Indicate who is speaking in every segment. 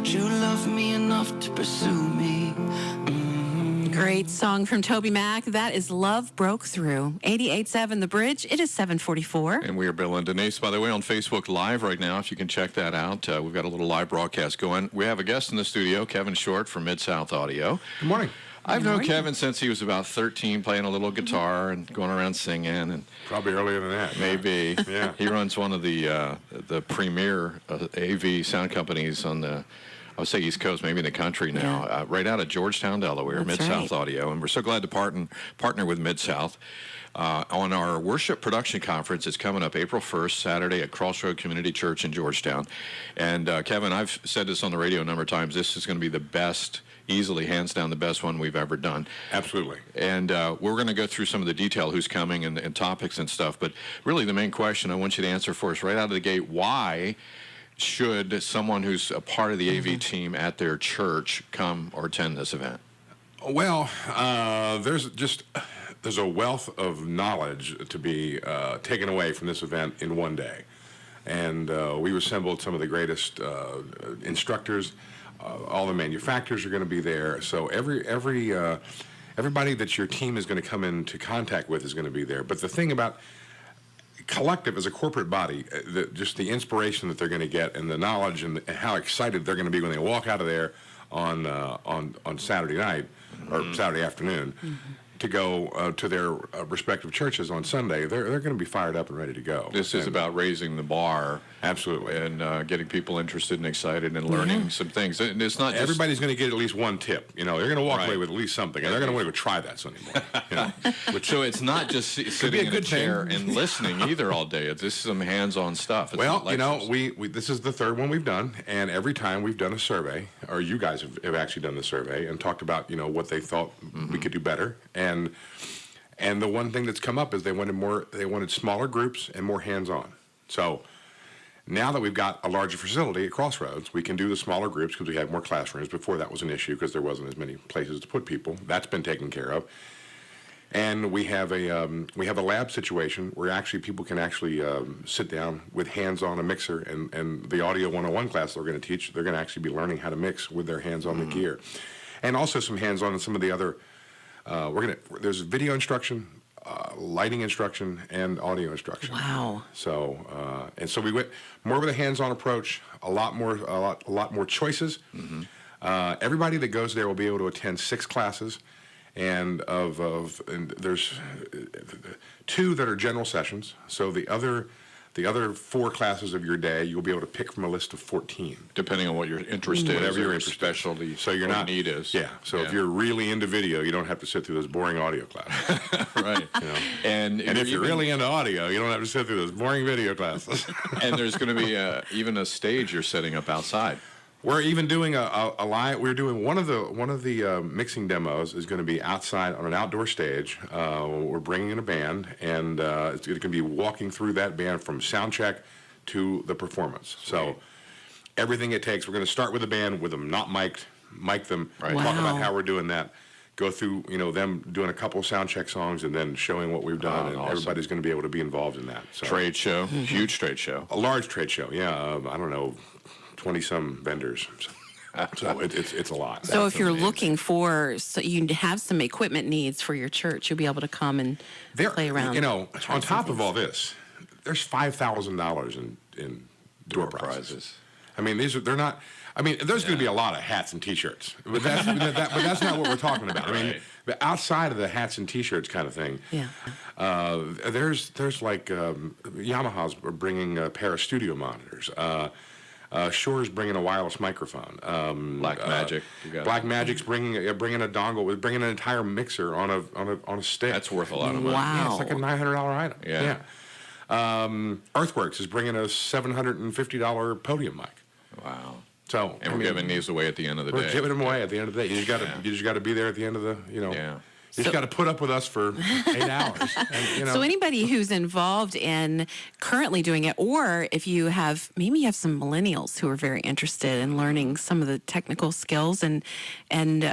Speaker 1: but you love me enough to pursue me.
Speaker 2: Great song from Toby Mac. That is Love Broke Through. 88.7 The Bridge. It is 7:44.
Speaker 3: And we are Bill and Denise, by the way, on Facebook Live right now, if you can check that out. We've got a little live broadcast going. We have a guest in the studio, Kevin Short from Mid-South Audio.
Speaker 4: Good morning.
Speaker 3: I've known Kevin since he was about 13, playing a little guitar and going around singing. And
Speaker 4: Probably earlier than that.
Speaker 3: maybe.
Speaker 4: Yeah.
Speaker 3: He runs one of the premier AV sound companies on the, I would say, East Coast, maybe in the country now, right out of Georgetown, Delaware,
Speaker 2: That's
Speaker 3: Mid-South
Speaker 2: right.
Speaker 3: Audio. And we're so glad to partner with Mid-South. On our worship production conference, it's coming up April 1st, Saturday at Crossroad Community Church in Georgetown. And Kevin, I've said this on the radio a number of times, this is going to be the best, easily, hands down, the best one we've ever done.
Speaker 4: Absolutely.
Speaker 3: And we're going to go through some of the detail, who's coming and topics and stuff. But really the main question I want you to answer for us right out of the gate, why should someone who's a part of the AV team at their church come or attend this event?
Speaker 4: Well, there's a wealth of knowledge to be taken away from this event in one day. And we've assembled some of the greatest instructors. All the manufacturers are going to be there. So everybody that your team is going to come into contact with is going to be there. But the thing about Collective as a corporate body, just the inspiration that they're going to get and the knowledge and how excited they're going to be when they walk out of there on Saturday night or Saturday afternoon to go to their respective churches on Sunday, they're going to be fired up and ready to go.
Speaker 3: This is about raising the bar.
Speaker 4: Absolutely.
Speaker 3: And getting people interested and excited and learning some things. And it's not just...
Speaker 4: Everybody's going to get at least one tip. You know, they're going to walk
Speaker 3: Right.
Speaker 4: away with at least something, and they're going to want to go try that Sunday morning. You know?
Speaker 3: So it's not just sitting in a
Speaker 4: good
Speaker 3: chair
Speaker 4: thing.
Speaker 3: and listening either all day. This is some hands-on stuff. It's
Speaker 4: Well,
Speaker 3: not
Speaker 4: you know,
Speaker 3: lectures.
Speaker 4: we this is the third one we've done, and every time we've done a survey, or you guys have actually done the survey and talked about, you know, what they thought we could do better, and the one thing that's come up is they wanted smaller groups and more hands-on. So now that we've got a larger facility at Crossroads, we can do the smaller groups because we have more classrooms. Before that was an issue because there wasn't as many places to put people. That's been taken care of. And we have a lab situation where actually people can actually sit down with hands on a mixer, and the Audio 101 class they're going to teach, they're going to actually be learning how to mix with their hands on the gear. And also some hands on in some of the other, there's video instruction, lighting instruction, and audio instruction.
Speaker 2: Wow.
Speaker 4: So so we went more with a hands-on approach, a lot more choices. Everybody that goes there will be able to attend 6 classes, and there's 2 that are general sessions. So the other 4 classes of your day, you'll be able to pick from a list of 14.
Speaker 3: Depending on what you're interested in,
Speaker 4: Whatever your
Speaker 3: your
Speaker 4: interest
Speaker 3: specialty,
Speaker 4: So you're
Speaker 3: what
Speaker 4: not
Speaker 3: your need is.
Speaker 4: Yeah. So if you're really into video, you don't have to sit through those boring audio classes.
Speaker 3: right.
Speaker 4: You know?
Speaker 3: And
Speaker 4: And if you're really into audio, you don't have to sit through those boring video classes.
Speaker 3: and there's going to be even a stage you're setting up outside.
Speaker 4: We're even doing a live. We're doing one of the mixing demos is going to be outside on an outdoor stage. We're bringing in a band, and it's going to be walking through that band from sound check to the performance. So everything it takes. We're going to start with the band with them not mic'd, mic them,
Speaker 3: Right.
Speaker 4: talk about
Speaker 2: Wow.
Speaker 4: how we're doing that. Go through, you know, them doing a couple sound check songs and then showing what we've done, and
Speaker 3: awesome.
Speaker 4: everybody's going to be able to be involved in that. So
Speaker 3: Trade show, huge trade show.
Speaker 4: a large trade show, yeah. I don't know, 20-some vendors. So it's a lot.
Speaker 2: So if you're
Speaker 3: amazing.
Speaker 2: looking for, so you have some equipment needs for your church, you'll be able to come and play around.
Speaker 4: You know,
Speaker 2: try
Speaker 4: on
Speaker 2: some
Speaker 4: top of
Speaker 2: things.
Speaker 4: all this, there's $5,000 in door prizes. I mean, they're not. I mean, there's going to be a lot of hats and T-shirts, but that's not what we're talking about. I mean,
Speaker 3: Right.
Speaker 4: the outside of the hats and T-shirts kind of thing.
Speaker 2: Yeah.
Speaker 4: There's like Yamaha's bringing a pair of studio monitors. Shore's bringing a wireless microphone.
Speaker 3: Black Magic. You got
Speaker 4: Black Magic's bringing a dongle, bringing an entire mixer on a stick.
Speaker 3: That's worth a lot of money.
Speaker 2: Wow.
Speaker 4: Yeah, it's like a $900 item.
Speaker 3: Yeah.
Speaker 4: Earthworks is bringing a $750 podium mic.
Speaker 3: Wow.
Speaker 4: So
Speaker 3: And we're giving these away at the end of the day.
Speaker 4: we're giving them away at the end of the day. You just got to be there at the end of the
Speaker 3: Yeah.
Speaker 4: You just got to put up with us for 8 hours. And, you know,
Speaker 2: So anybody who's involved in currently doing it, or if you have, maybe you have some millennials who are very interested in learning some of the technical skills and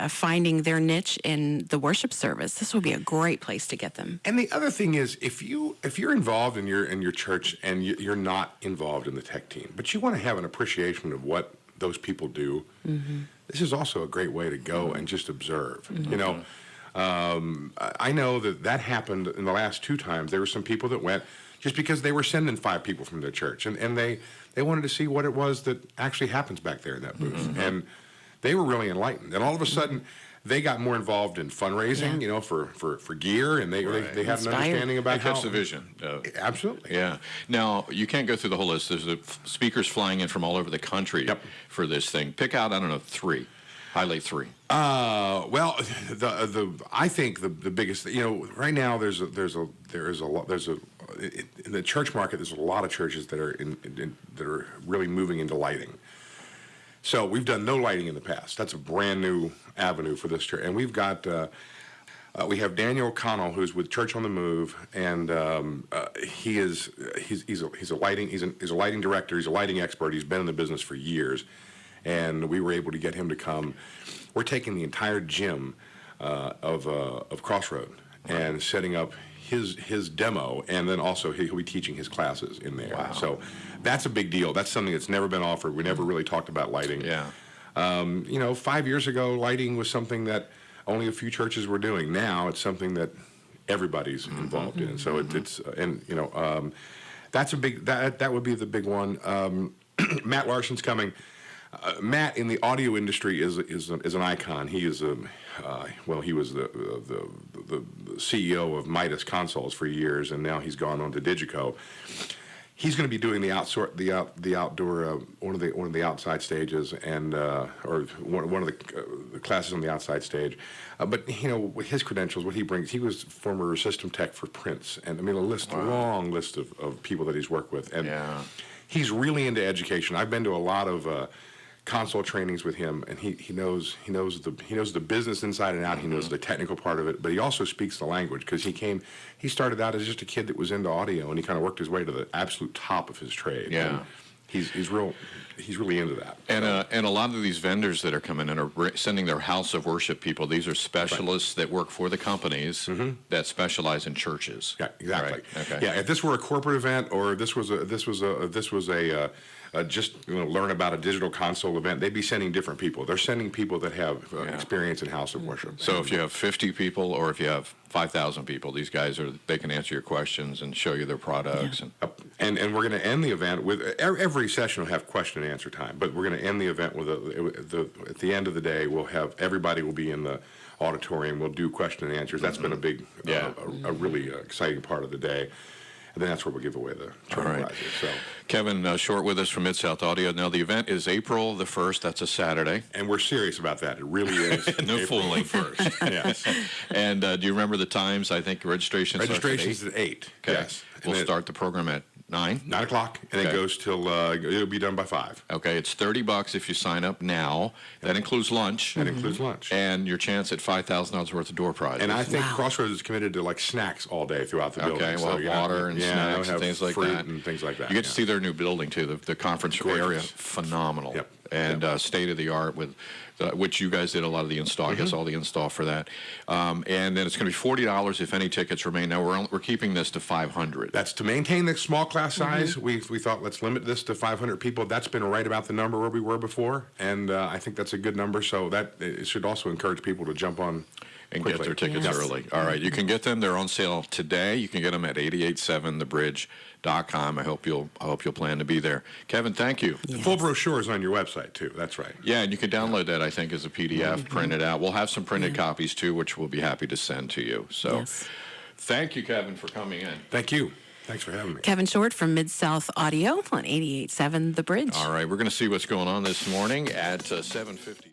Speaker 2: finding their niche in the worship service, this would be a great place to get them.
Speaker 4: And the other thing is, if you're involved in your church and you're not involved in the tech team, but you want to have an appreciation of what those people do, this is also a great way to go and just observe. You know, I know that happened in the last 2 times. There were some people that went just because they were sending 5 people from their church, and they wanted to see what it was that actually happens back there in that booth. And they were really enlightened. And all of a sudden, they got more involved in fundraising, you know, for gear, and they had an understanding about
Speaker 3: That catch the vision.
Speaker 4: Absolutely.
Speaker 3: Yeah. Now, you can't go through the whole list. There's speakers flying in from all over the country for this thing. Pick out, I don't know, 3. Highlight 3.
Speaker 4: Well, I think the biggest, you know, right now in the church market, there's a lot of churches that are that are really moving into lighting. So we've done no lighting in the past. That's a brand new avenue for this church, and we've got we have Daniel Connell, who's with Church on the Move, and he's a lighting director. He's a lighting expert. He's been in the business for years, and we were able to get him to come. We're taking the entire gym of Crossroad and setting up his demo, and then also he'll be teaching his classes in there.
Speaker 3: Wow.
Speaker 4: So that's a big deal. That's something that's never been offered. We never really talked about lighting.
Speaker 3: Yeah.
Speaker 4: You know, 5 years ago, lighting was something that only a few churches were doing. Now it's something that everybody's involved in. So it's and you know, that's a big that would be the big one. Matt Larson's coming. Matt in the audio industry is an icon. He is he was the CEO of Midas Consoles for years, and now he's gone on to Digico. He's going to be doing the outdoor one of the outside stages, and or one of the classes on the outside stage. But you know, with his credentials, what he brings, he was former system tech for Prince, and I mean a long list of people that he's worked with, and he's really into education. I've been to a lot of console trainings with him, and he knows the business inside and out. He knows the technical part of it, but he also speaks the language because he started out as just a kid that was into audio, and he kind of worked his way to the absolute top of his trade.
Speaker 3: Yeah.
Speaker 4: And he's really into that.
Speaker 3: And a lot of these vendors that are coming in are sending their house of worship people. These are specialists that work for the companies that specialize in churches.
Speaker 4: Yeah, exactly.
Speaker 3: Right. Okay.
Speaker 4: Yeah, if this were a corporate event or this was a just learn about a digital console event, they'd be sending different people. They're sending people that have experience in house of worship.
Speaker 3: So if you have 50 people or if you have 5,000 people, these guys they can answer your questions and show you their products.
Speaker 4: And we're going to end the event with every session will have question and answer time, but we're going to end the event with at the end of the day everybody will be in the auditorium. We'll do question and answers. That's been a big a really exciting part of the day. And then that's where we'll give away the trophy prizes. So,
Speaker 3: Kevin Short with us from Mid-South Audio. Now, the event is April the 1st. That's a Saturday.
Speaker 4: And we're serious about that. It really is.
Speaker 3: No
Speaker 4: April
Speaker 3: fooling.
Speaker 4: 1st. Yes.
Speaker 3: And do you remember the times? I think registration's
Speaker 4: at 8.
Speaker 3: Okay.
Speaker 4: Yes.
Speaker 3: We'll start the program at 9?
Speaker 4: 9 o'clock, and it goes till, it'll be done by 5.
Speaker 3: Okay, it's $30 if you sign up now. That includes lunch.
Speaker 4: That includes lunch.
Speaker 3: And your chance at $5,000 worth of door prizes.
Speaker 4: And I think Crossroads is committed to like snacks all day throughout the building.
Speaker 3: Okay, well, water and snacks and things like that.
Speaker 4: And things like that.
Speaker 3: You get to see their new building too. The conference area, phenomenal.
Speaker 4: Yep.
Speaker 3: And state of the art with which you guys did a lot of the install. I guess all the install for that. And then it's going to be $40 if any tickets remain. Now we're keeping this to 500.
Speaker 4: That's to maintain the small class size. We thought let's limit this to 500 people. That's been right about the number where we were before, and I think that's a good number. So that it should also encourage people to jump on
Speaker 3: and
Speaker 4: quickly.
Speaker 3: get their tickets early. All right, you can get them. They're on sale today. You can get them at 887thebridge.com. I hope you'll plan to be there. Kevin, thank you.
Speaker 4: The full brochure is on your website too. That's right.
Speaker 3: Yeah, and you can download that, I think, as a PDF, print it out. We'll have some printed copies too, which we'll be happy to send to you. So, thank you, Kevin, for coming in.
Speaker 4: Thank you. Thanks for having me.
Speaker 2: Kevin Short from Mid-South Audio on 88.7 The Bridge.
Speaker 3: All right, we're going to see what's going on this morning at 7:50.